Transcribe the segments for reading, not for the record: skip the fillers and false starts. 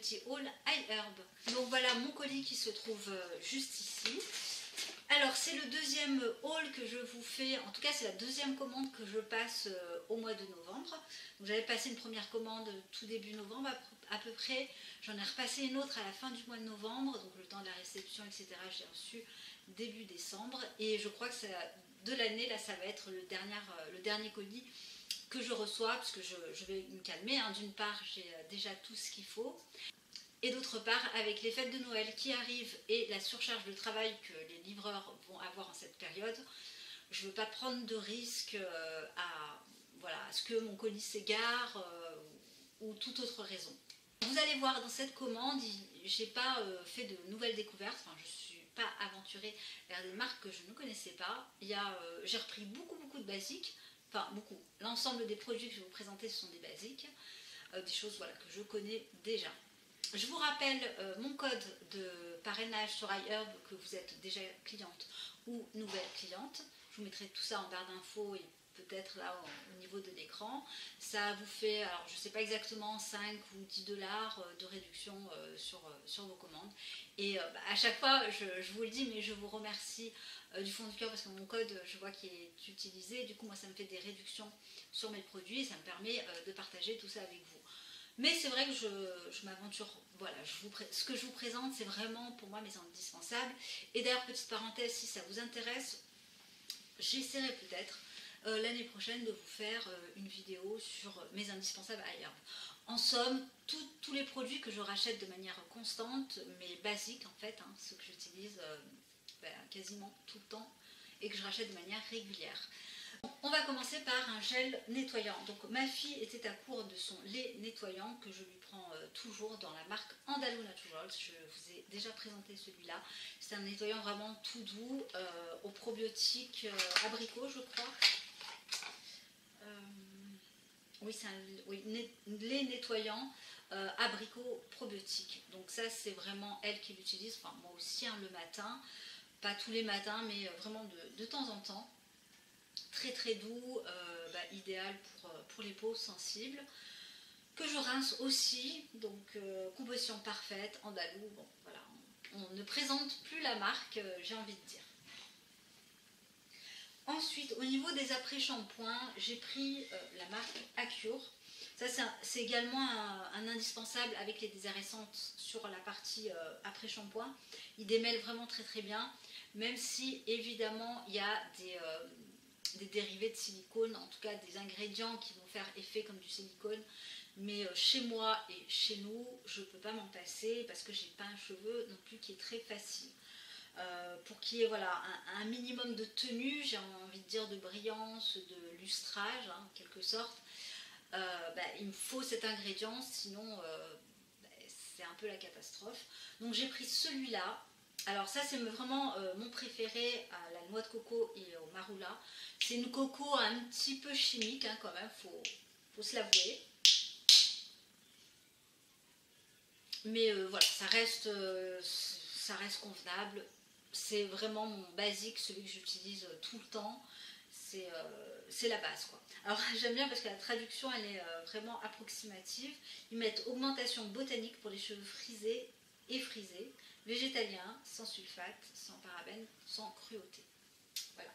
petit haul iHerb. Donc voilà mon colis qui se trouve juste ici. Alors c'est le deuxième haul que je vous fais, en tout cas c'est la deuxième commande que je passe au mois de novembre. J'avais passé une première commande tout début novembre à peu près, j'en ai repassé une autre à la fin du mois de novembre, donc le temps de la réception etc. j'ai reçu début décembre et je crois que ça, de l'année là ça va être le dernier colis que je reçois parce que je vais me calmer, hein. D'une part j'ai déjà tout ce qu'il faut. Et d'autre part, avec les fêtes de Noël qui arrivent et la surcharge de travail que les livreurs vont avoir en cette période, je ne veux pas prendre de risque à ce que mon colis s'égare ou toute autre raison. Vous allez voir dans cette commande, je n'ai pas fait de nouvelles découvertes, enfin, je ne suis pas aventurée vers des marques que je ne connaissais pas. J'ai repris beaucoup de basiques, enfin beaucoup. L'ensemble des produits que je vais vous présenter ce sont des basiques, des choses voilà, que je connais déjà. Je vous rappelle mon code de parrainage sur iHerb que vous êtes déjà cliente ou nouvelle cliente. Je vous mettrai tout ça en barre d'infos et peut-être là au niveau de l'écran. Ça vous fait, alors je ne sais pas exactement, 5 ou 10 dollars de réduction sur vos commandes. Et à chaque fois, je vous le dis, mais je vous remercie du fond du cœur parce que mon code, je vois qu'il est utilisé. Du coup, moi, ça me fait des réductions sur mes produits et ça me permet de partager tout ça avec vous. Mais c'est vrai que je m'aventure, voilà, ce que je vous présente, c'est vraiment pour moi mes indispensables. Et d'ailleurs, petite parenthèse, si ça vous intéresse, j'essaierai peut-être l'année prochaine de vous faire une vidéo sur mes indispensables iHerb. En somme, tous les produits que je rachète de manière constante, mais basiques en fait, hein, ceux que j'utilise quasiment tout le temps et que je rachète de manière régulière. On va commencer par un gel nettoyant. Donc ma fille était à court de son lait nettoyant que je lui prends toujours dans la marque Andalou Naturals. Je vous ai déjà présenté celui-là. C'est un nettoyant vraiment tout doux aux probiotiques abricot je crois. Oui, c'est un lait nettoyant abricot probiotique. Donc ça c'est vraiment elle qui l'utilise, enfin moi aussi hein, le matin. Pas tous les matins mais vraiment de temps en temps. Très doux, idéal pour les peaux sensibles, que je rince aussi, donc composition parfaite, Andalou, bon voilà, on ne présente plus la marque, j'ai envie de dire. Ensuite, au niveau des après-shampoings, j'ai pris la marque Accure. Ça c'est également un indispensable avec les désaéressantes sur la partie après-shampoing. Il démêle vraiment très bien, même si évidemment il y a des dérivés de silicone, en tout cas des ingrédients qui vont faire effet comme du silicone, mais chez moi et chez nous je ne peux pas m'en passer parce que j'ai pas un cheveu non plus qui est très facile. Pour qu'il y ait voilà, un minimum de tenue, j'ai envie de dire de brillance, de lustrage hein, en quelque sorte, il me faut cet ingrédient, sinon c'est un peu la catastrophe. Donc j'ai pris celui-là. Alors ça c'est vraiment mon préféré à la noix de coco et au marula. C'est une coco un petit peu chimique hein, quand même, faut se l'avouer. Mais voilà, ça reste convenable. C'est vraiment mon basique, celui que j'utilise tout le temps. C'est la base quoi. Alors j'aime bien parce que la traduction elle est vraiment approximative. Ils mettent augmentation botanique pour les cheveux frisés et frisés, végétalien, sans sulfate, sans parabènes, sans cruauté. Voilà.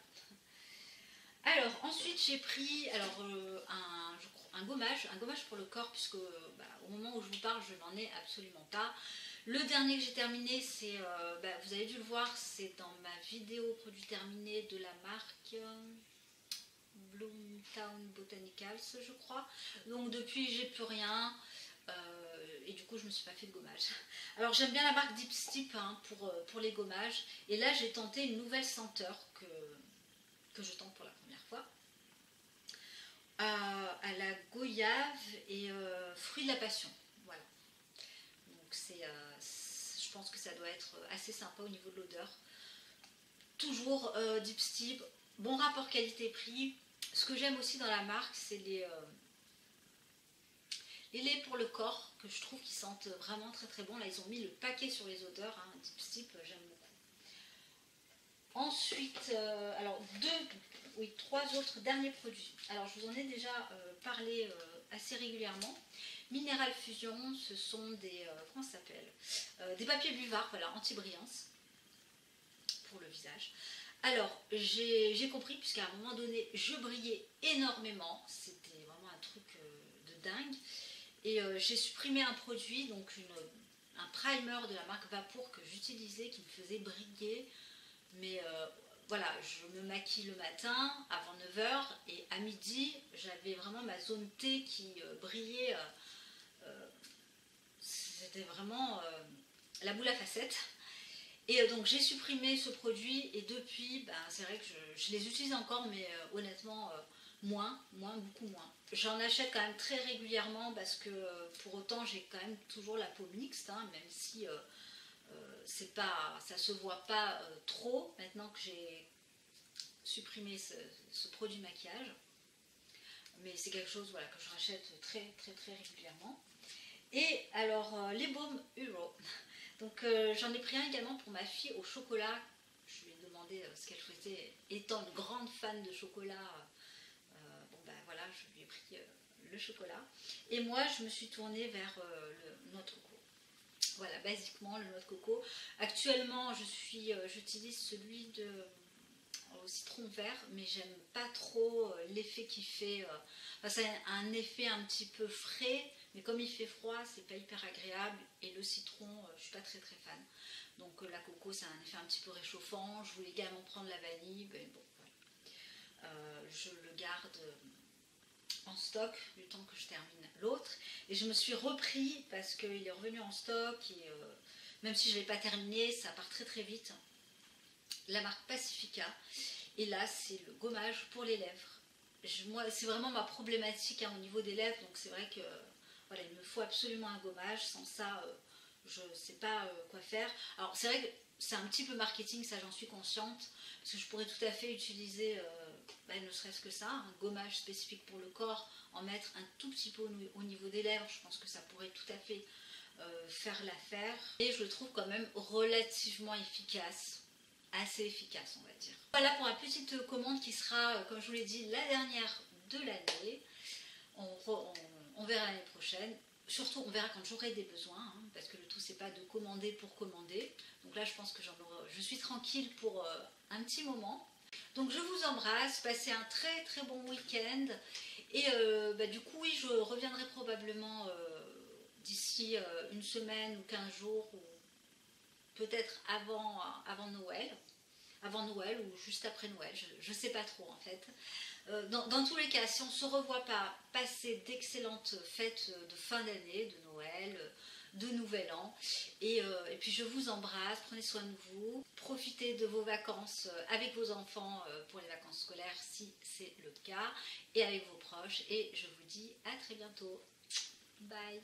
Alors ensuite j'ai pris un gommage pour le corps puisque au moment où je vous parle je n'en ai absolument pas. Le dernier que j'ai terminé c'est, vous avez dû le voir, c'est dans ma vidéo produit terminé de la marque Bloomtown Botanicals je crois. Donc depuis j'ai plus rien. Et du coup je me suis pas fait de gommage. Alors j'aime bien la marque Deep Steep hein, pour les gommages. Et là j'ai tenté une nouvelle senteur que je tente pour la première fois. À la goyave et fruit de la passion. Voilà. Donc je pense que ça doit être assez sympa au niveau de l'odeur. Toujours Deep Steep, bon rapport qualité-prix. Ce que j'aime aussi dans la marque c'est les laits pour le corps que je trouve qu'ils sentent vraiment très bon. Là ils ont mis le paquet sur les odeurs, hein. Deep Steep j'aime beaucoup. Ensuite, alors trois autres derniers produits. Alors je vous en ai déjà parlé assez régulièrement. Mineral Fusion, ce sont des, comment ça s'appelle, des papiers buvards, voilà, anti-brillance pour le visage. Alors, j'ai compris, puisqu'à un moment donné, je brillais énormément, c'était vraiment un truc de dingue, et j'ai supprimé un produit, donc un primer de la marque Vapour que j'utilisais, qui me faisait briller, mais voilà, je me maquille le matin avant 9 h, et à midi, j'avais vraiment ma zone T qui brillait, c'était vraiment la boule à facettes. Et donc j'ai supprimé ce produit et depuis, ben, c'est vrai que je les utilise encore, mais honnêtement, beaucoup moins. J'en achète quand même très régulièrement parce que pour autant j'ai quand même toujours la peau mixte, hein, même si c'est pas, ça se voit pas trop maintenant que j'ai supprimé ce produit maquillage. Mais c'est quelque chose, voilà, que je rachète très régulièrement. Et alors les baumes Hero. Donc j'en ai pris un également pour ma fille au chocolat. Je lui ai demandé ce qu'elle souhaitait. Étant une grande fan de chocolat, bon ben voilà, je lui ai pris le chocolat. Et moi je me suis tournée vers le noix de coco. Voilà, basiquement le noix de coco. Actuellement j'utilise celui au citron vert, mais j'aime pas trop l'effet qu'il fait. Enfin, ça a un effet un petit peu frais, mais comme il fait froid, c'est pas hyper agréable. Et le citron, je suis pas très fan. Donc la coco, ça a un effet un petit peu réchauffant. Je voulais également prendre la vanille, mais bon, voilà. Je le garde en stock du temps que je termine l'autre. Et je me suis repris parce qu'il est revenu en stock. Et même si je ne l'ai pas terminé, ça part très vite. La marque Pacifica. Et là, c'est le gommage pour les lèvres. Moi, c'est vraiment ma problématique hein, au niveau des lèvres. Donc c'est vrai que voilà, il me faut absolument un gommage. Sans ça, je ne sais pas quoi faire. Alors c'est vrai que c'est un petit peu marketing, ça j'en suis consciente. Parce que je pourrais tout à fait utiliser, ne serait-ce que ça, un gommage spécifique pour le corps, en mettre un tout petit peu au niveau des lèvres. Je pense que ça pourrait tout à fait faire l'affaire. Et je le trouve quand même relativement efficace. Assez efficace, on va dire. Voilà pour la petite commande qui sera, comme je vous l'ai dit, la dernière de l'année. On verra l'année prochaine. Surtout, on verra quand j'aurai des besoins, hein, parce que le tout, c'est pas de commander pour commander. Donc là, je pense que je suis tranquille pour un petit moment. Donc je vous embrasse, passez un très bon week-end. Et du coup, oui, je reviendrai probablement d'ici une semaine ou 15 jours, ou peut-être avant Noël ou juste après Noël, je ne sais pas trop en fait. Dans tous les cas, si on ne se revoit pas, passez d'excellentes fêtes de fin d'année, de Noël, de Nouvel An. Et puis je vous embrasse, prenez soin de vous, profitez de vos vacances avec vos enfants pour les vacances scolaires si c'est le cas, et avec vos proches. Et je vous dis à très bientôt. Bye.